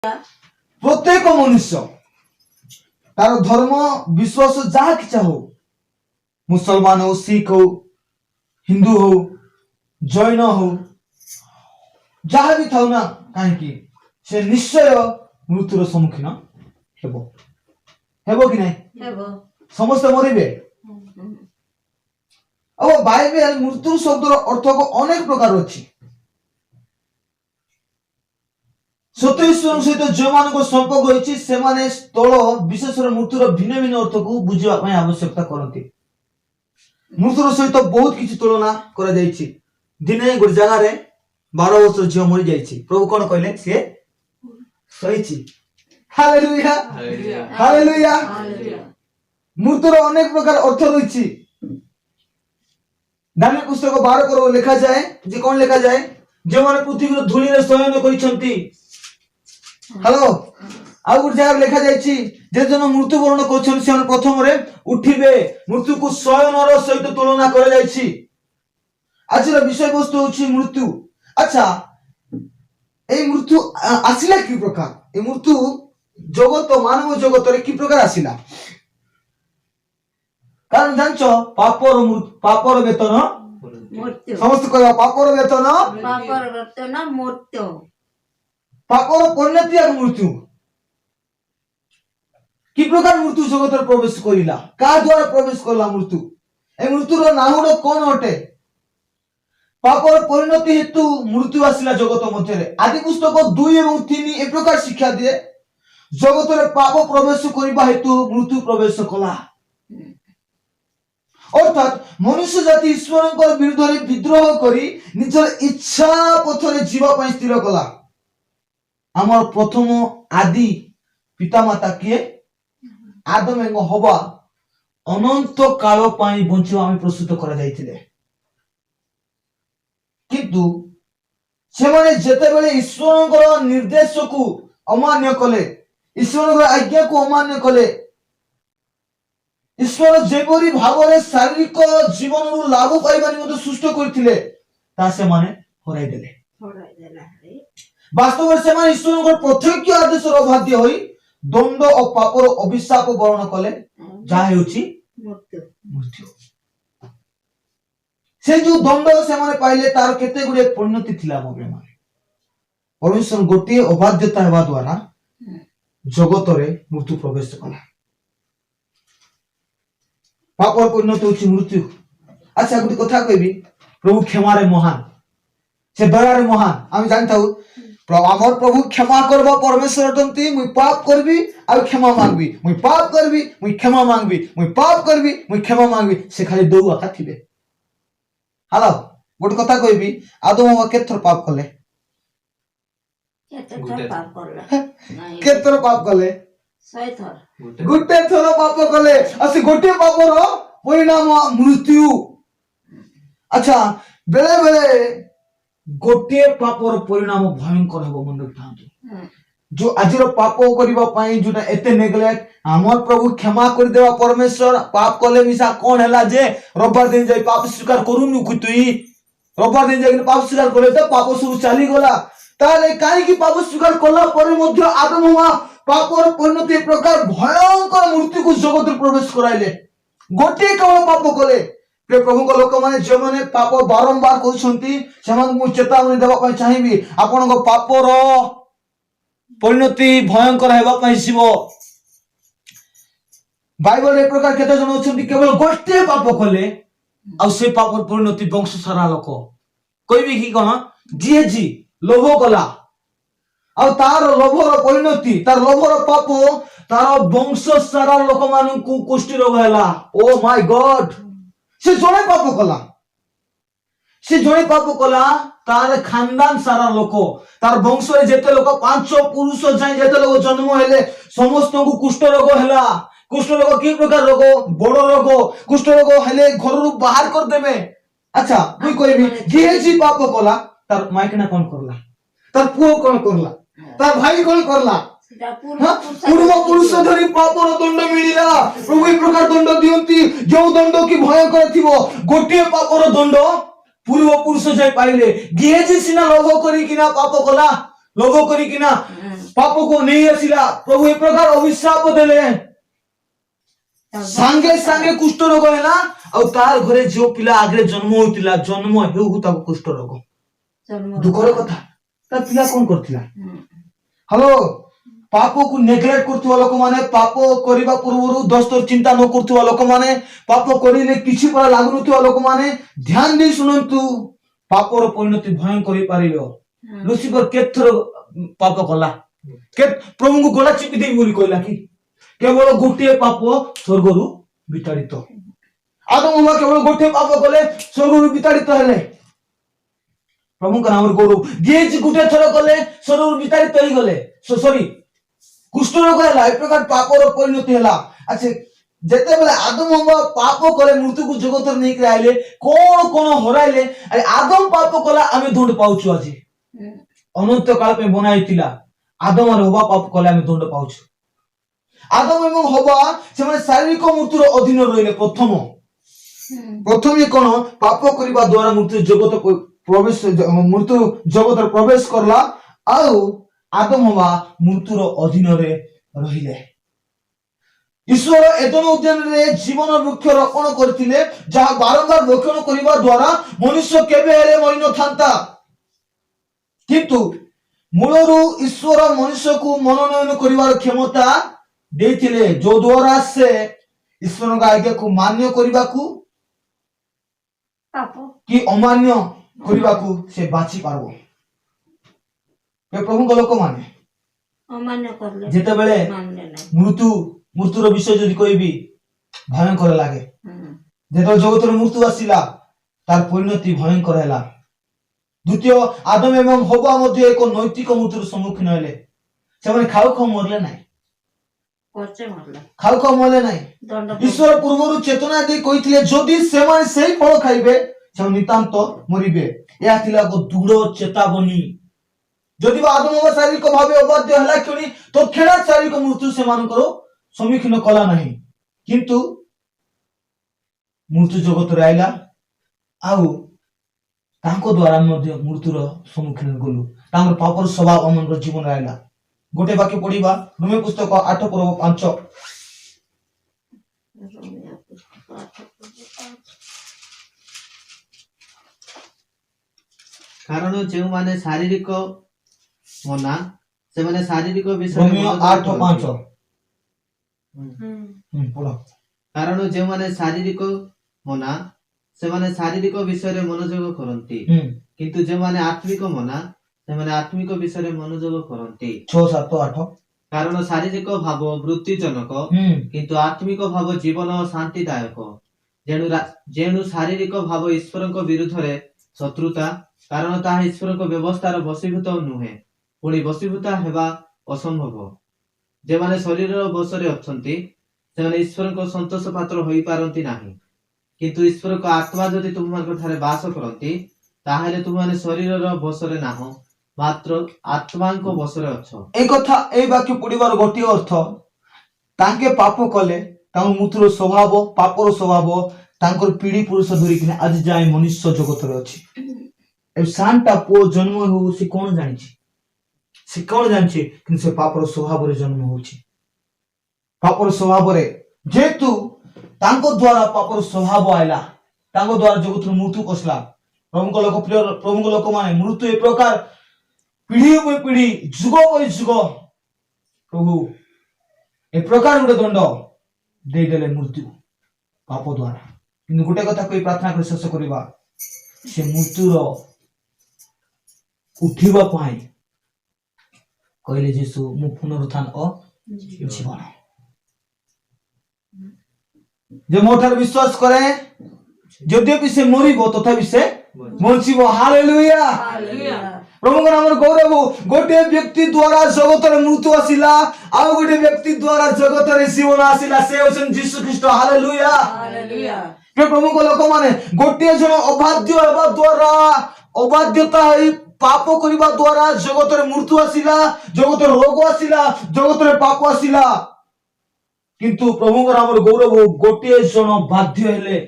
प्रत्येक मनुष्य तार धर्म विश्वास जहाँ कि हो, मुसलमान हो, सिख हो, हिंदू हो, जैन हो, जहाँ भी था ना कहीं से निश्चय मृत्युर सम्मुखीन हेबो कि नहीं समस्त मरबे। अब बाइबल मृत्यु शब्दर अर्थ को अनेक प्रकार अच्छी। सत्य ईश्वर सहित जो मान संपर्क होइछि सेमाने स्थल विशेष मृत्युर भिन्न भिन्न अर्थ को बुझिबा पय आवश्यकता करती। मृत्युर सहित बहुत किछि तुलना करा जाइछि। दिने गोटे जगह रे 12 वर्ष झियो मरि जाइछि, प्रभु कोन कहले से सहिछि। Hallelujah hallelujah. मृत्युर अनेक प्रकार अर्थ रहिछि। दानियल पुस्तक 12 पर लिखा जाए जे कोन लिखा जाए, जे माने पृथ्वी धूली रे शयन करिसंती। हेलो आउ गुड जगह लिखा जाइछि जे जन मृत्यु वरण करछन से प्रथम रे उठिबे। मृत्यु को शयनर सहित तुलना करा जाइछि। आज विषय वस्तु होछि मृत्यु। अच्छा ए मृत्यु आसिला कि प्रकार? ए मृत्यु जगत मानव जगत रे कि प्रकार आसिला? कारण जानछो पापर वेतन मृत्यु। समस्त कहवा पापर वेतन मृत्यु। पापर परिणति और मृत्यु कि प्रकार मृत्यु जगत रे प्रवेश करिला? का द्वारा प्रवेश करला मृत्यु? ए मृत्युर नाहुड कोन अटे? पापर परिणति हेतु मृत्यु आसिला जगत मध्य रे। आदि पुस्तक 2 और 3 ए प्रकार शिक्षा दिए जगत रे पाप प्रवेश करिबा हेतु मृत्यु प्रवेश कला। अर्थात मनुष्य जाति ईश्वर विरुद्ध रे विद्रोह करी निजर इच्छा पथरे जीवा पय स्थिर कला। आमर प्रथम आदि पितामाता किए? आदम एवं हवा अनंत काल पाई बंचिवा आमे प्रस्तुत करा जाइथिले। किंतु सेमाने जेतेबेले ईश्वरଙ୍କର निर्देश को अमान्य कले, ईश्वरଙ୍କର आज्ञा को अमान्य कले, ईश्वर जेपरी भावरे शारीरिक जीवन रु लाभ पाइबा निमंते सृष्ट करथिले ता सेमाने हराइ देले। वास्तव में सेमाने ईश्वरଙ୍କର प्रत्यक्ष आदेशर अबाध्य होई दंड और पापर अभिशाप वर्ण कले, जा हेउछि मृत्यु। से जो दंड सेमाने पाइले तार केते गुडे परिणति थिला मोबे माने। परमेश्वर गोटे अबाध्यता हेबा द्वारा जगत रे मृत्यु प्रवेश कला। पापर परिणति होछि मृत्यु। अच्छा गुडी कथा कहबी, प्रभु क्षमा रे महान, से दया रे महान। आमी जानताउ आमर प्रभु क्षमा करबा परमेश्वर अटंती। मुई पाप करबी आ क्षमा मांगबी, मुई पाप करबी मुई क्षमा मांगबी, मुई पाप करबी मुई क्षमा मांगबी। से खाली दो आका थिबे। हालो गोटे कथा कहबी, आदम हवा केथर पाप कले? केथर पाप कले? गोटे थर पाप कले। असि गोटे पापर परिणाम मृत्यु। अच्छा बेले बेले गोटे पापर परिणाम भयंकर हबो। मन रखिथांतु जो आजिर पाप करिबा पई जोटा एते नेग्लेक्ट, हमर प्रभु क्षमा कर देवा परमेश्वर। पाप कले मिसा कोन हला जे रविवार दिन जाई पाप स्वीकार करूनु कुतुई? रविवार दिन जाई पाप स्वीकार करले तो पाप सब चली गला। ताले काहे कि पाप स्वीकार कला पर मध्य आदम हुआ पापर परिणति प्रकार भयंकर मृत्यु को जगत रे प्रवेश कराइले। गोटे केवल पाप कले। प्रभु को लोक माने जे माने पाप बारंबार करछंती सेमान को चेतावनी देबा पय चाहिबी। आपन को पापर परिणति भयंकर हेबा पय सिबो। बाइबल ए प्रकार केते जन अछंती केवल गोटे पाप कले आ से पापर परिणति वंश सारा लोक कहबी कि कोन जी जी लोभ कला आ तार लोभर परिणति, तार लोभर पाप तार वंश सारा लोक मानन को कुष्ठ रोग हैला। ओ माय गॉड, से जणे पाप कला, से जणे पाप कला तार खानदान सारा लोक, तार वंश रे जेते लोक 5 पुरुष जाय जेते लोक जन्म हेले समस्त को कुष्ठ रोग हैला। कुष्ठ रोग की प्रकार रोग? बड़ रोग। कुष्ठ रोग हेले घर रु बाहर कर देबे। अच्छा मुई कहबी जे जी पाप कला तार माइकना कोन करला, तार पुओ कोन करला, तार भाई कोन करला? पूर्व पुरुष धरी पापर दंड मिलिला। प्रभु ए प्रकार दंड दियंती जो दंड की भयंकर थिबो। गोटे पापर दंड पूर्व पुरुष जाय पाइले। गेजे सिना लोभ करी किना पाप कला, लोभ करी किना पाप को नहीं आसिला प्रभु ए प्रकार अभिशाप देले सांगे सांगे कुष्ठ रोग हैला और तार घरे जो पिला आगे जन्म होतिला जन्म हेउ ताको कुष्ठ रोग दुखर कथा ता पिला कोन करथिला हेलो पाप को नेग्लेक्ट करथुवा लोक माने पाप करिबा पूर्वरु दोस्तर चिंता न करथुवा लोक माने पाप करिले किछि पर लागु नथुवा लोक माने ध्यान दे सुनंतु पापर परिणति भयंकर करि पारिलो लुसिफर केथर पाप कला के प्रभु को गोला चिपि देई बोली कहला कि केवल गोटे पाप स्वर्गरु विताड़ित आदम हवा केवल गोटे पाप कले स्वर्गरु विताड़ित हेले प्रभु का नाम गौरव जे गोटे थर कले स्वर्गरु विताड़ित होई गले सॉरी कुष्ठ रोग है ए प्रकार पापर परिणति है अच्छा जेते बेले आदम हवा पाप कले मृत्यु को जगत नहीं के आइले कोन कोन हराइले आदम पाप कला आमे दंड पाउछु आज अनंत काल पे बनाइतिला आदम और हवा पाप कले आमे दंड पाउछु आदम एवं हवा से माने शारीरिक मृत्युर अधीन रहिले प्रथम ये कोन पाप करिबा द्वारा मृत्यु जगत प्रवेश मृत्यु जगत प्रवेश करला आउ आदम हवा मृत्युर अधीन रे रहिले ईश्वर एदन उद्यान रे जीवन वृक्ष रोपण करथिले जहा बारंबार रोपण करिबा द्वारा मनुष्य केबे हेले मरि न थांता किंतु मूलरु ईश्वर मनुष्य को मनोनयन करिवार क्षमता देथिले जो द्वारा से ईश्वर का आज्ञा को मान्य करिबा को कि अमान्य करिबा को से बाछि पारबो ए प्रभु को लोक माने अमान्य करले जेते बेले मृत्युर विषय जदि कहबी भयंकर लागे जेते जगतर मृत्यु आसिला तार परिणति भयंकर हैला द्वितीय आदम एवं हवा मध्ये एक नैतिक मृत्युर सम्मुखीन हेले से माने खाउ खाउ मरले नाही खाउ खाउ मरले नाही ईश्वर पूर्वरु चेतना दे कहिथिले जदि से माने सेही फल खाइबे से नितांत मरिबे या थिला को दृढ़ चेतावनी जदि आदम हवा शारीरिक भाव अबाध्य हला क्यों तो खेड़ा शारीरिक मृत्यु से मानकर सम्मुखीन कला नहीं किंतु मृत्यु जगत रे आइला आउ तांको द्वारा मध्ये मृत्युर सम्मुखीन गलु तांकर पापर स्वभाव अमन जीवन रे आइला गोटे वाक्य पढिबा रोमी पुस्तक 8:5 कारण जे माने शारीरिक मना से माने शारीरिक विषय रोमी 8:5 पढो कारण जे माने शारीरिक मना से माने शारीरिक विषय रे मनोयोग करंती किंतु जे माने आत्मिक मना से माने आत्मिक विषय रे मनोयोग करंती 6 7 8 कारण शारीरिक भाव वृत्तिजनक किंतु आत्मिक भाव जीवन शांतिदायक जेणु शारीरिक भाव ईश्वर विरुद्ध रे शत्रुता कारण ताहा ईश्वर व्यवस्थार वशीभूत नुहे पुणी वशीभूत हेबा असंभव जे माने शरीर बसरे अछंती से माने ईश्वर को संतोष पात्र होई पारंती नाही किंतु ईश्वर को आत्मा जदि तुममान ठारे वास करंती ताहाले तुमने शरीर बसरे नाहो मात्र आत्मा को बसरे अछ ए कथा ए वाक्य पढिबार गोटी अर्थ तांके पाप कले तांको मृत्युर स्वभाव पापर स्वभाव तांकर पीढ़ी पुरुष धरि कि आज जाय मनुष्य जगत रे अछि ए सांता पो जन्म हो से कोन जानिछि कि से पापर स्वभाव रे जन्म होछि पापर स्वभाव रे जेतु तांको द्वारा पापर स्वभाव आइला तांको द्वारा जगत रे मृत्यु पसला प्रभु को लोक प्रिय प्रभु को लोक माने मृत्यु ए प्रकार पीढ़ी पे पीढ़ी जुग पे जुग प्रभु ए प्रकार गोटे दंड दे देले मृत्यु पाप द्वारा किंतु गोटे कथा कोई प्रार्थना कर शेष करबा से मृत्युर उठिबा पाई कहले यीशु मु पुनरुत्थान जीवन जे मोठार विश्वास करे यद्यपि से मरिबो तथापि से बंचिबो हालेलुया प्रभु का नाम गौरव गोटे व्यक्ति द्वारा जगत रे मृत्यु आसिला आ गोटे व्यक्ति द्वारा जगत रे जीवन आसिला से होसन यीशु ख्रीष्ट हालेलुया के प्रभु को लोक माने गोटे जन अबाध्य हेबा द्वारा अबाध्यता है पाप करिबा द्वारा जगत रे मृत्यु आसिला जगत रे रोग आसिला जगत रे पाप आसिला किंतु प्रभु का नाम गौरव गोटे जन बाध्य हेले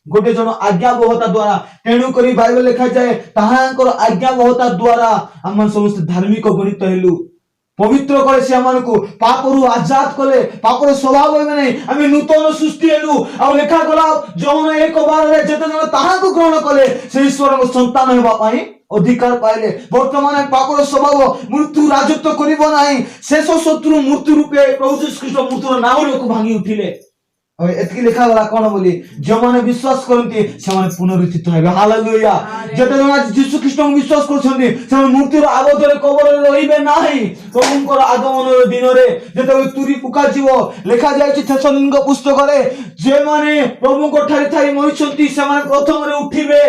गोटे जन आज्ञाबहता द्वारा तेणु करी बाइबल लिखा जाए ताहांकर आज्ञाबहता द्वारा हम समस्त धार्मिक गणित हेलु पवित्र करे से आमको पापरु आजाद कले पापर स्वभाव होइबे नै आमे नूतन सृष्टि हेलु आ लेखा गला जौन एक बार रे जते जन ताहाको ग्रहण कले से ईश्वर को संतान हेबा पाई अधिकार पाइले वर्तमान पापर स्वभाव मृत्यु राजत्व करिबो नाही शेष शत्रु मृत्यु रूपे प्रभु यीशु ख्रीष्ट मृत्युर नाउ लोक भांगी उठिले और एतकी लिखा गला कोन बोली जो माने विश्वास करंती से माने पुनरुत्थित हेबे हालेलुया जते जन आज यीशु ख्रीष्ट को विश्वास करछन्ती से मृत्युर आबद्धरे कबरे रहिबे नाही प्रभुंकर आगमन दिन रे जते तुरी फुका जीवो लिखा जायछि थेसलोनिक पुस्तक रे जे माने प्रभु को ठारी ठारी मरिछन्ती से माने प्रथम रे उठिबे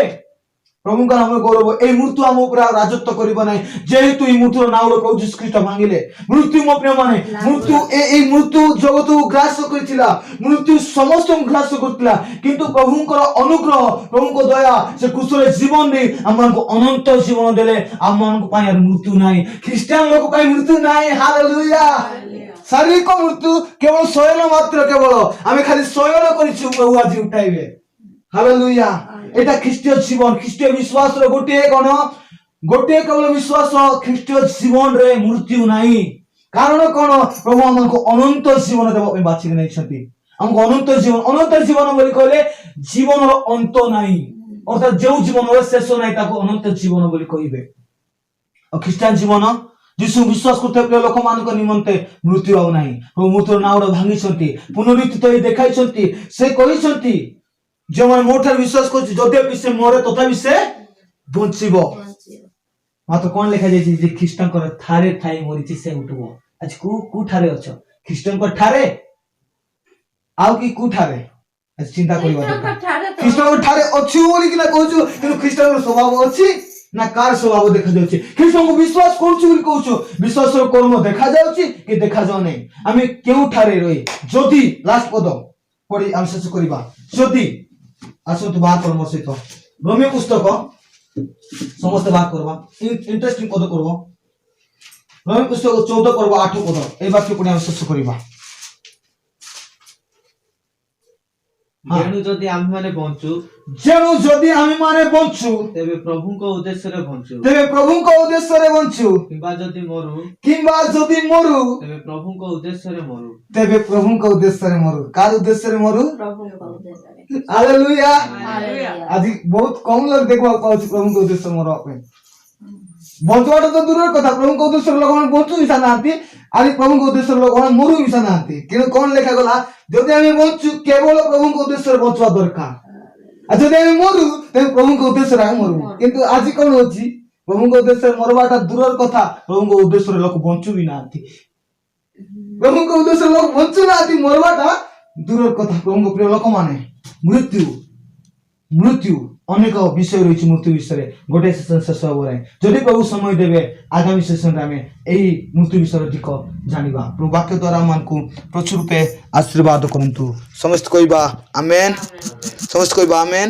प्रभु का नाम गौरव ए मृत्यु आम ऊपर राजत्व करिबो नै जेहेतु ई मृत्युर नाम रो प्रभु यीशु ख्रीष्ट भांगिले मृत्यु मो प्रिय माने मृत्यु ए मृत्यु जगत को ग्रास करिथिला मृत्यु समस्त को ग्रास करथिला किंतु प्रभुंकर अनुग्रह प्रभुंको दया से कुशल जीवन दे हमनको अनंत जीवन देले हमनको पाई मृत्यु नै ख्रिस्टियन लोक पाई मृत्यु नै हालेलुया शारीरिक मृत्यु केवल शयन मात्र केवल आमे खाली शयन करिछु प्रभु आज उठाइबे हालेलुया एटा ख्रिस्टीय जीवन ख्रिस्टीय विश्वास रो गोटे केवल विश्वास ख्रिस्टीय जीवन रे मृत्यु नाही कारण कोन प्रभु हमको अनंत जीवन देबा पे बाछि नै छथि हमको अनंत जीवन बोली कहले जीवन रो अंत नाही अर्थात जो जीवन रो शेष नाही ताको अनंत जीवन बोली कहिबे और ख्रिस्टियन जीवन जिसु विश्वास करते लोक मान निमंते मृत्यु आउ नाही प्रभु मृत्यु नाउड भांगी छथि पुनरुत्थित होई देखाई छथि से कहि छथि जो मन मोठर विश्वास कर जदि से मरे तथापि से बंचिबो मात्र कोन लिखा जाय जे ख्रिस्टियन कर थारे थाई मरिछि से उठबो आज कु ठारे अछ ख्रिस्टियन को ठारे आउ की कु ठारे आज चिंता करबा ख्रिस्टियन को ठारे अछि बोली कि ना कहछु कि ख्रिस्टियन को स्वभाव अछि ना कार स्वभाव देखा जाउछि ख्रिस्टियन को विश्वास करछु बोली कहछु विश्वास रो कर्म देखा जाउछि कि देखा जाउ नै आमे केउ ठारे रही जदि लास्ट पद पढी हम शेष करबा जदि आसो तो बात करमो सहित रोमी पुस्तक समस्त बात करबा इंटरेस्टिंग पद करबो रोमी पुस्तक 14 पर्व 8 पद ए वाक्य पढी हम शेष करबा जेनु जदि आमे माने बंचू तेबे प्रभु को उद्देश्य रे बंचू किबा जदि मरु तेबे प्रभु को उद्देश्य रे मरु कार उद्देश्य रे मरु प्रभु को उद्देश्य रे हालेलुया आज बहुत कम लोग देखबा पाउछ प्रभु को उद्देश्य मरु पे बंचवाटा तो दूर कथा प्रभु को उद्देश्य लोग मन बंचू मिसा नांती आज प्रभु को उद्देश्य लोग मन मरु मिसा नांती कि कोन लेखा गला जदि हम बंचू केवल प्रभु को उद्देश्य रे बंचवा दरकार आ जदि हम मरु ते प्रभु को उद्देश्य रे मरु किंतु आज कोन होची प्रभु को उद्देश्य मरवाटा दूर कथा प्रभु को उद्देश्य रे लोग बंचू भी नांती प्रभु को उद्देश्य लोग बंचू नांती मरवाटा दूर कथा प्रभु को प्रिय लोक माने मृत्यु अनेक विषय रही मृत्यु विषय गोटे सेशन शेष हे जदि प्रभु समय देवे आगामी सेशन आम यही मृत्यु विषय अधिक जानिबा प्रभु वाक्य द्वारा हमको प्रचुर रूपे आशीर्वाद करंतु समस्त कहबा आमेन समस्त कहबा आमेन।